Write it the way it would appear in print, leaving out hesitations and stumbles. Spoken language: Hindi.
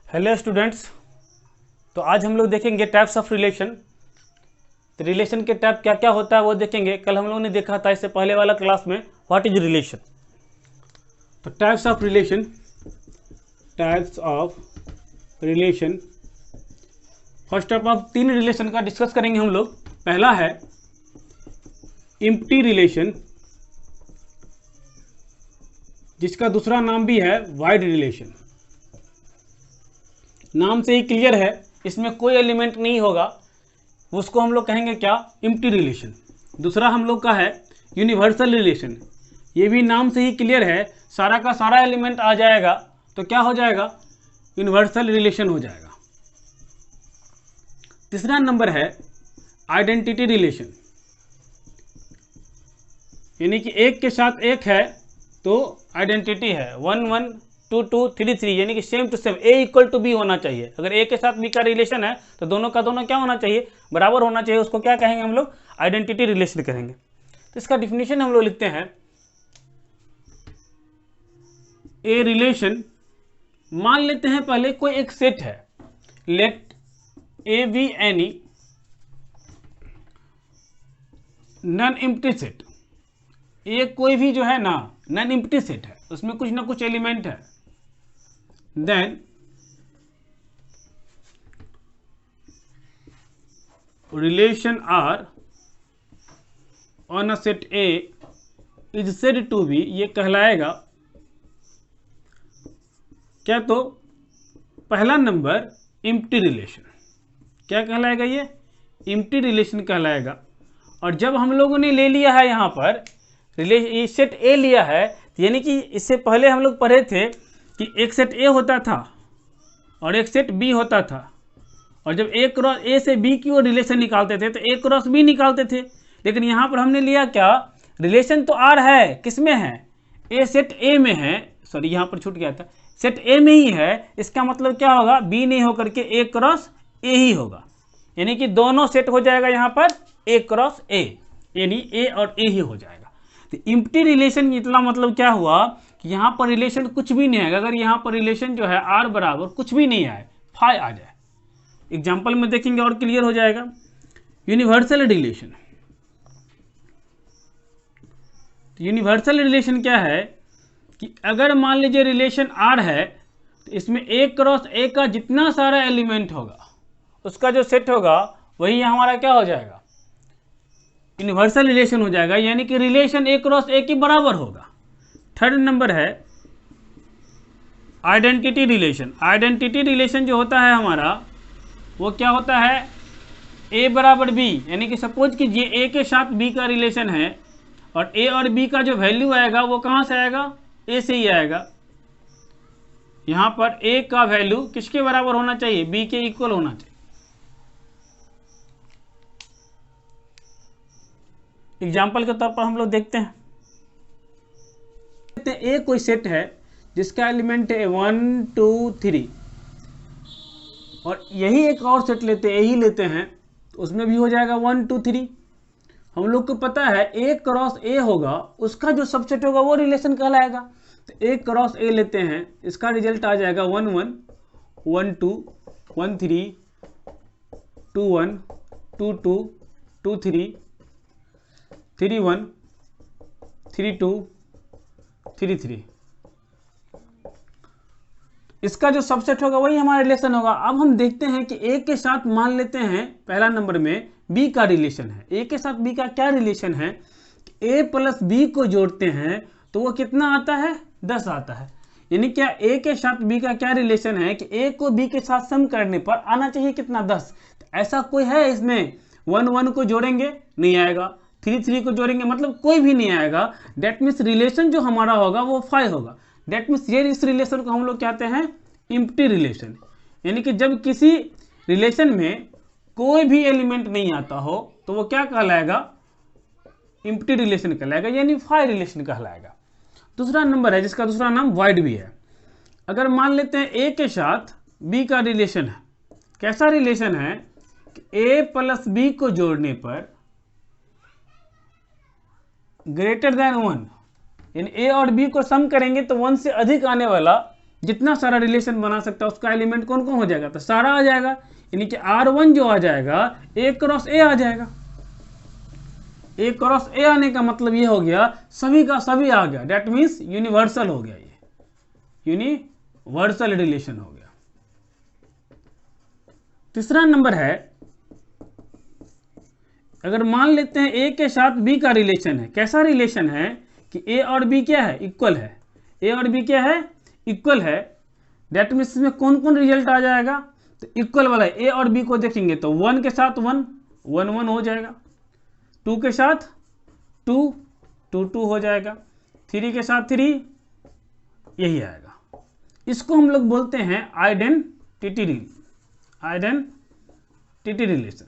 Hello students. तो आज हम लोग देखेंगे टाइप्स ऑफ रिलेशन। तो रिलेशन के टाइप क्या क्या होता है वो देखेंगे। कल हम लोगों ने देखा था इससे पहले वाला क्लास में व्हाट इज रिलेशन। तो types of relation, first of all 3 relation का डिस्कस करेंगे हम लोग। पहला है एम्प्टी रिलेशन, जिसका दूसरा नाम भी है वाइड रिलेशन। नाम से ही क्लियर है, इसमें कोई एलिमेंट नहीं होगा, उसको हम लोग कहेंगे क्या, एम्प्टी रिलेशन। दूसरा हम लोग का है यूनिवर्सल रिलेशन। ये भी नाम से ही क्लियर है, सारा का सारा एलिमेंट आ जाएगा तो क्या हो जाएगा, यूनिवर्सल रिलेशन हो जाएगा। तीसरा नंबर है आइडेंटिटी रिलेशन, यानी कि एक के साथ एक है तो आइडेंटिटी है, 1 1 2 2 3 3, यानी कि same to same, A equal to B होना चाहिए। अगर ए के साथ बी का रिलेशन है तो दोनों का दोनों क्या होना चाहिए, बराबर होना चाहिए। उसको क्या कहेंगे हम लोग, आइडेंटिटी रिलेशन कहेंगे। तो इसका डिफिनेशन हम लोग लिखते हैं, ए रिलेशन, मान लेते हैं पहले कोई एक सेट है, let A B any non empty set. ये कोई भी जो है ना नॉन एम्प्टी सेट है, उसमें कुछ ना कुछ एलिमेंट है। Then relation R on a set A is said to be, ये कहलाएगा क्या, तो पहला नंबर एम्प्टी रिलेशन। क्या कहलाएगा ये, एम्प्टी रिलेशन कहलाएगा। और जब हम लोगों ने ले लिया है यहाँ पर ये सेट ए लिया है, यानी कि इससे पहले हम लोग पढ़े थे कि एक सेट ए होता था और एक सेट बी होता था, और जब ए क्रॉस ए से बी की ओर रिलेशन निकालते थे तो ए क्रॉस बी निकालते थे। लेकिन यहाँ पर हमने लिया क्या, रिलेशन तो आर है, किसमें है, ए सेट ए में है, सॉरी यहाँ पर छूट गया था, सेट ए में ही है। इसका मतलब क्या होगा, बी नहीं होकर के ए क्रॉस ए ही होगा, यानी कि दोनों सेट हो जाएगा यहाँ पर ए क्रॉस ए, यानी ए और ए ही हो जाएगा। तो एम्प्टी रिलेशन इतना मतलब क्या हुआ कि यहाँ पर रिलेशन कुछ भी नहीं आएगा। अगर यहाँ पर रिलेशन जो है आर बराबर कुछ भी नहीं आए, फाई आ जाए, एग्जाम्पल में देखेंगे और क्लियर हो जाएगा। यूनिवर्सल रिलेशन, यूनिवर्सल रिलेशन क्या है कि अगर मान लीजिए रिलेशन आर है तो इसमें ए क्रॉस ए का जितना सारा एलिमेंट होगा उसका जो सेट होगा वही हमारा क्या हो जाएगा, यूनिवर्सल रिलेशन हो जाएगा, यानी कि रिलेशन ए क्रॉस ए के बराबर होगा। थर्ड नंबर है आइडेंटिटी रिलेशन। आइडेंटिटी रिलेशन जो होता है हमारा वो क्या होता है, ए बराबर बी, यानी कि सपोज कीजिए ए के साथ बी का रिलेशन है और ए और बी का जो वैल्यू आएगा वो कहाँ से आएगा, ए से ही आएगा। यहाँ पर ए का वैल्यू किसके बराबर होना चाहिए, बी के इक्वल होना चाहिए। एग्जाम्पल के तौर पर हम लोग देखते हैं, ए कोई सेट है जिसका एलिमेंट है 1 2 3, और यही एक और सेट लेते हैं, यही लेते हैं, तो उसमें भी हो जाएगा 1 2 3। हम लोग को पता है ए क्रॉस ए होगा, उसका जो सबसेट होगा वो रिलेशन कहलाएगा। तो ए क्रॉस ए लेते हैं, इसका रिजल्ट आ जाएगा 1 1 1 2 1 3 2 1 2 2 2 3 3 1 3 2 3 3। इसका जो सबसेट होगा वही हमारा रिलेशन होगा। अब हम देखते हैं कि ए के साथ मान लेते हैं पहला नंबर में बी का रिलेशन है। ए के साथ बी का क्या रिलेशन है, ए प्लस बी को जोड़ते हैं तो वो कितना आता है, 10 आता है। यानी क्या ए के साथ बी का क्या रिलेशन है कि ए को बी के साथ सम करने पर आना चाहिए कितना, 10। तो ऐसा कोई है इसमें, 1 1 को जोड़ेंगे नहीं आएगा, 3 3 को जोड़ेंगे मतलब कोई भी नहीं आएगा। डेट मीन्स रिलेशन जो हमारा होगा वो 5 होगा। डेट मीन्स ये इस रिलेशन को हम लोग कहते हैं एम्प्टी रिलेशन। यानी कि जब किसी रिलेशन में कोई भी एलिमेंट नहीं आता हो तो वो क्या कहलाएगा, एम्प्टी रिलेशन कहलाएगा, यानी 5 रिलेशन कहलाएगा। दूसरा नंबर है जिसका दूसरा नाम वाइड भी है। अगर मान लेते हैं ए के साथ बी का रिलेशन है, कैसा रिलेशन है कि ए प्लस बी को जोड़ने पर ग्रेटर देन 1, यानी ए और बी को सम करेंगे तो 1 से अधिक आने वाला जितना सारा रिलेशन बना सकता है उसका एलिमेंट कौन कौन हो जाएगा, तो सारा आ जाएगा, यानी कि R1 जो आ जाएगा A क्रॉस A आ जाएगा। A क्रॉस A आने का मतलब ये हो गया सभी का सभी आ गया, डेट मीन्स यूनिवर्सल हो गया, ये यूनिवर्सल रिलेशन हो गया। तीसरा नंबर है, अगर मान लेते हैं A के साथ B का रिलेशन है, कैसा रिलेशन है कि A और B क्या है, इक्वल है, A और B क्या है, इक्वल है, डेट मीन्स इसमें कौन कौन रिजल्ट आ जाएगा, तो इक्वल वाला A और B को देखेंगे तो 1 के साथ 1 1 1 हो जाएगा, 2 के साथ 2 2 2 हो जाएगा, 3 के साथ 3 यही आएगा। इसको हम लोग बोलते हैं आइडेंटिटी रिलेशन।